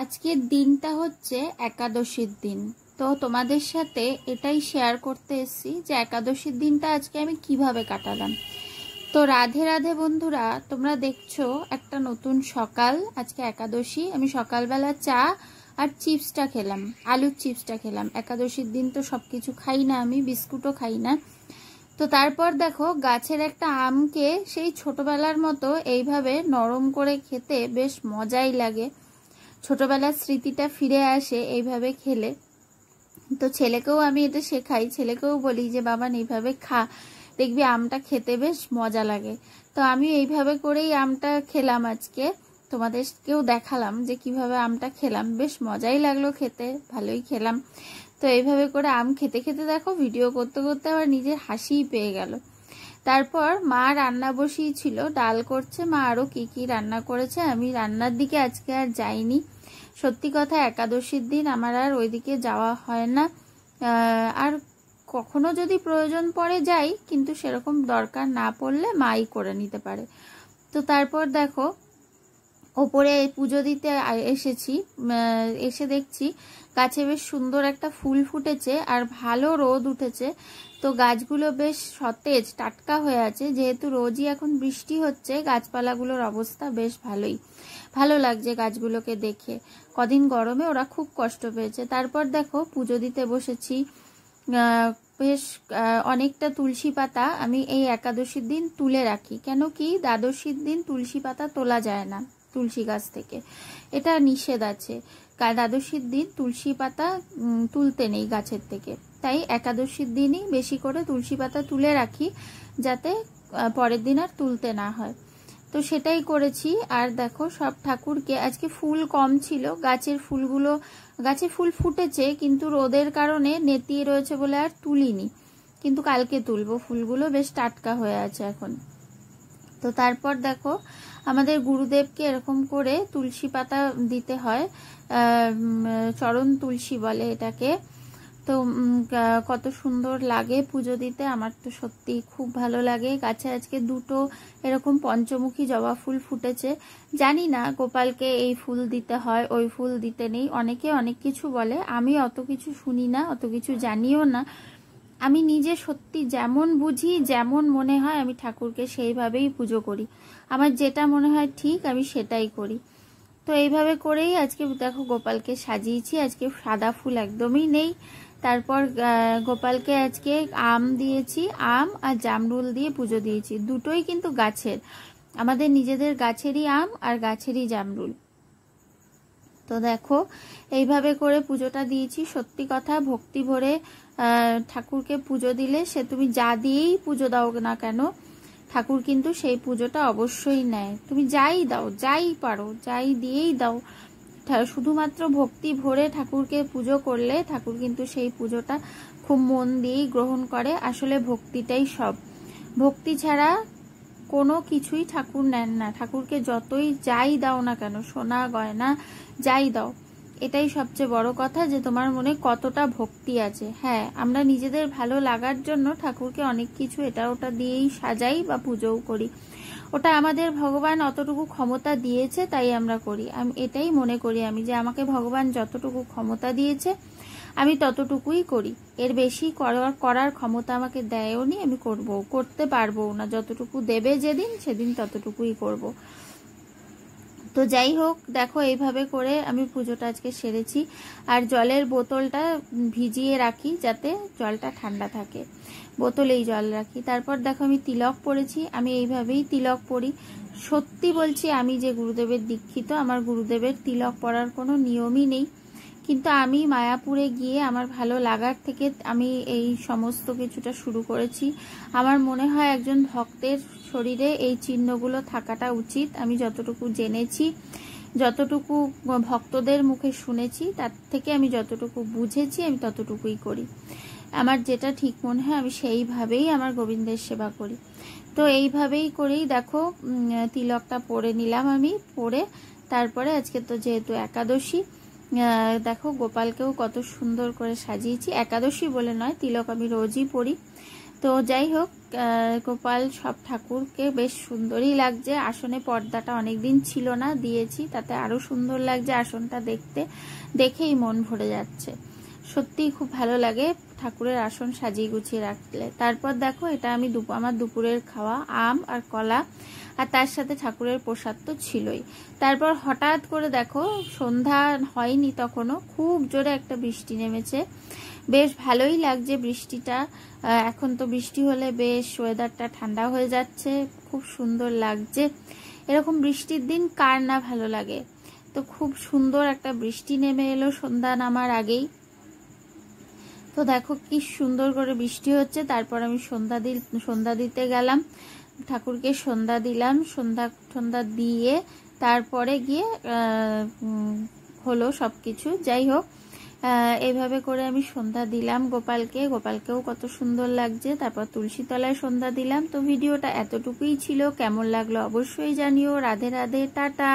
আজকের দিনটা হচ্ছে একাদশীর দিন। তো তোমাদের সাথে এটাই শেয়ার করতে এসেছি যে একাদশীর দিনটা আজকে আমি কিভাবে কাটালাম। তো রাধে রাধে বন্ধুরা, তোমরা দেখছো একটা নতুন সকাল। আজকে একাদশী, আমি সকালবেলা চা আর চিপসটা খেলাম, আলুর চিপসটা খেলাম। একাদশীর দিন তো সব কিছু খাই না, আমি বিস্কুটও খাই না। তো তারপর দেখো গাছের একটা আমকে সেই ছোটবেলার মতো এইভাবে নরম করে খেতে বেশ মজাই লাগে। ছোটবেলার স্মৃতিটা ফিরে আসে এইভাবে খেলে। তো ছেলেকেও আমি এটা শেখাই, ছেলেকেও বলি যে বাবা এইভাবে খা, দেখবি আমটা খেতে বেশ মজা লাগে। তো আমি এইভাবে করেই আমটা খেলাম আজকে, তোমাদেরকেও দেখালাম যে কিভাবে আমটা খেলাম। বেশ মজাই লাগলো খেতে, ভালোই খেলাম। তো এইভাবে করে আম খেতে খেতে দেখো ভিডিও করতে করতে আবার নিজের হাসিই পেয়ে গেল। তারপর মা রান্না বসিয়েছিল, ডাল করছে, মা আরো কি কি রান্না করেছে। আমি রান্নার দিকে আজকে আর যাইনি। সত্যি কথা, একাদশীর দিন আমার আর ওইদিকে যাওয়া হয় না। আর কখনো যদি প্রয়োজন পড়ে যাই, কিন্তু সেরকম দরকার না পড়লে মাই করে নিতে পারে। তো তারপর দেখো ওপরে পুজো দিতে এসেছি, এসে দেখছি গাছে বেশ সুন্দর একটা ফুল ফুটেছে আর ভালো রোদ উঠেছে। তো গাছগুলো বেশ সতেজ টাটকা হয়ে আছে। যেহেতু রোজই এখন বৃষ্টি হচ্ছে, গাছপালাগুলোর অবস্থা বেশ ভালোই, ভালো লাগছে গাছগুলোকে দেখে। কদিন গরমে ওরা খুব কষ্ট পেয়েছে। তারপর দেখো পুজো দিতে বসেছি। বেশ অনেকটা তুলসী পাতা আমি এই একাদশীর দিন তুলে রাখি। কেন কি দ্বাদশীর দিন তুলসী পাতা তোলা যায় না তুলসী গাছ থেকে, এটা নিষেধ আছে। দ্বাদশীর দিন তুলসী পাতা তুলতে নেই গাছের থেকে। তাই একাদশীর দিনই বেশি করে তুলসী পাতা তুলে রাখি, যাতে পরের দিন আর তুলতে না হয়। তো সেটাই করেছি। আর দেখো সব ঠাকুরকে, আজকে ফুল কম ছিল, গাছের ফুলগুলো, গাছে ফুল ফুটেছে কিন্তু রোদের কারণে নেতিয়ে রয়েছে বলে আর তুলিনি, কিন্তু কালকে তুলবো। ফুলগুলো বেশ টাটকা হয়ে আছে এখন। তো তারপর দেখো আমাদের গুরুদেবকে এরকম করে তুলসী পাতা দিতে হয়, চরণ তুলসী বলে এটাকে। তো কত সুন্দর লাগে পুজো দিতে, আমার তো সত্যি খুব ভালো লাগে। গাছে আজকে দুটো এরকম পঞ্চমুখী জবা ফুল ফুটেছে। জানি না গোপালকে এই ফুল দিতে হয়, ওই ফুল দিতে নেই, অনেকে অনেক কিছু বলে। আমি অত কিছু শুনি না, অত কিছু জানিও না। আমি নিজে সত্যি যেমন বুঝি, যেমন মনে হয় আমি ঠাকুরকে সেইভাবেই পুজো করি। আমার যেটা মনে হয় ঠিক আমি সেটাই করি। তো এইভাবে করেই আজকে দেখো গোপালকে সাজিয়েছি। আজকে সাদা ফুল একদমই নেই। তারপর গোপালকে আজকে আম দিয়েছি, আম আর জামরুল দিয়ে পুজো দিয়েছি। দুটোই কিন্তু গাছের, আমাদের নিজেদের গাছেরই আম আর গাছেরই জামরুল। তো দেখো এইভাবে করে পুজোটা দিয়েছি। সত্যি কথা, ভক্তি ভরে ঠাকুরকে পুজো দিলে সে তুমি যা দিয়েই পুজো দাও না কেন, ঠাকুর কিন্তু সেই পুজোটা অবশ্যই নেয়। তুমি যাই দাও, যাই পারো, যাই দিয়েই দাও, শুধুমাত্র ভক্তি ভরে ঠাকুরকে পুজো করলে ঠাকুর কিন্তু সেই পুজোটা খুব মন দিয়েই গ্রহণ করে। আসলে ভক্তিটাই সব, ভক্তি ছাড়া কোনো কিছুই ঠাকুর নেন না। ঠাকুরকে যতই যাই দাও না কেন, সোনা গয়না যাই দাও, এটাই সবচেয়ে বড় কথা যে তোমার মনে কতটা ভক্তি আছে। হ্যাঁ, আমরা নিজেদের ভালো লাগার জন্য ঠাকুরকে অনেক কিছু এটা ওটা দিয়েই সাজাই বা পুজোও করি। ওটা আমাদের ভগবান অতটুকু ক্ষমতা দিয়েছে তাই আমরা করি। আমি এটাই মনে করি আমি, যে আমাকে ভগবান যতটুকু ক্ষমতা দিয়েছে আমি ততটুকুই করি। এর বেশি করার ক্ষমতা আমাকে দেয়ও নি, আমি করতে পারবো না। যতটুকু দেবে যেদিন, সেদিন ততটুকুই করব। তো যাই হোক, দেখো এইভাবে করে আমি পুজোটা আজকে সেরেছি। আর জলের বোতলটা ভিজিয়ে রাখি যাতে জলটা ঠান্ডা থাকে, বোতলেই জল রাখি। তারপর দেখো আমি তিলক পরেছি, আমি এইভাবেই তিলক পরি। সত্যি বলছি, আমি যে গুরুদেবের দীক্ষিত, আমার গুরুদেবের তিলক পরার কোনো নিয়মই নেই। কিন্তু আমি মায়াপুরে গিয়ে আমার ভালো লাগার থেকে আমি এই সমস্ত কিছুটা শুরু করেছি। আমার মনে হয় একজন ভক্তের শরীরে এই চিহ্নগুলো থাকাটা উচিত। আমি যতটুকু জেনেছি, যতটুকু ভক্তদের মুখে শুনেছি, তার থেকে আমি যতটুকু বুঝেছি আমি ততটুকুই করি। আমার যেটা ঠিক মনে হয় আমি সেইভাবেই আমার গোবিন্দের সেবা করি। তো এইভাবেই করেই দেখো তিলকটা পরে নিলাম আমি। পরে তারপরে আজকে তো যেহেতু একাদশী, দেখো গোপালকেও কত সুন্দর করে সাজিয়েছি। একাদশী বলে নয়, তিলক আমি রোজই পরি। তো যাই হোক, গোপাল সব ঠাকুরকে বেশ সুন্দরই লাগছে। আসনে পর্দাটা অনেকদিন ছিল না, দিয়েছি, তাতে আরো সুন্দর লাগছে আসনটা দেখতে, দেখেই মন ভরে যাচ্ছে। সত্যিই খুব ভালো লাগে ঠাকুরের আসন সাজিয়ে গুছিয়ে রাখলে। তারপর দেখো, এটা আমি আমার দুপুরের খাওয়া, আম আর কলা, আর তার সাথে ঠাকুরের প্রসাদ তো ছিলই। তারপর হঠাৎ করে দেখো, সন্ধ্যা হয়নি তখনও, খুব জোরে একটা বৃষ্টি নেমেছে। বেশ ভালোই লাগছে বৃষ্টিটা। এখন তো বৃষ্টি হলে বেশ ওয়েদারটা ঠান্ডা হয়ে যাচ্ছে, খুব সুন্দর লাগছে। এরকম বৃষ্টির দিন কার না ভালো লাগে। তো খুব সুন্দর একটা বৃষ্টি নেমে এলো সন্ধ্যা নামার আগেই। তো দেখো কি সুন্দর করে বৃষ্টি হচ্ছে। তারপর আমি সন্ধ্যা দিতে গেলাম, ঠাকুরকে সন্ধ্যা দিলাম। সন্ধ্যা দিয়ে তারপরে গিয়ে হলো সবকিছু। যাই হোক, এইভাবে করে আমি সন্ধ্যা দিলাম গোপালকেও কত সুন্দর লাগছে। তারপর তুলসী তলায় সন্ধ্যা দিলাম। তো ভিডিওটা এতটুকুই ছিল, কেমন লাগলো অবশ্যই জানিও। রাধে রাধে, টাটা।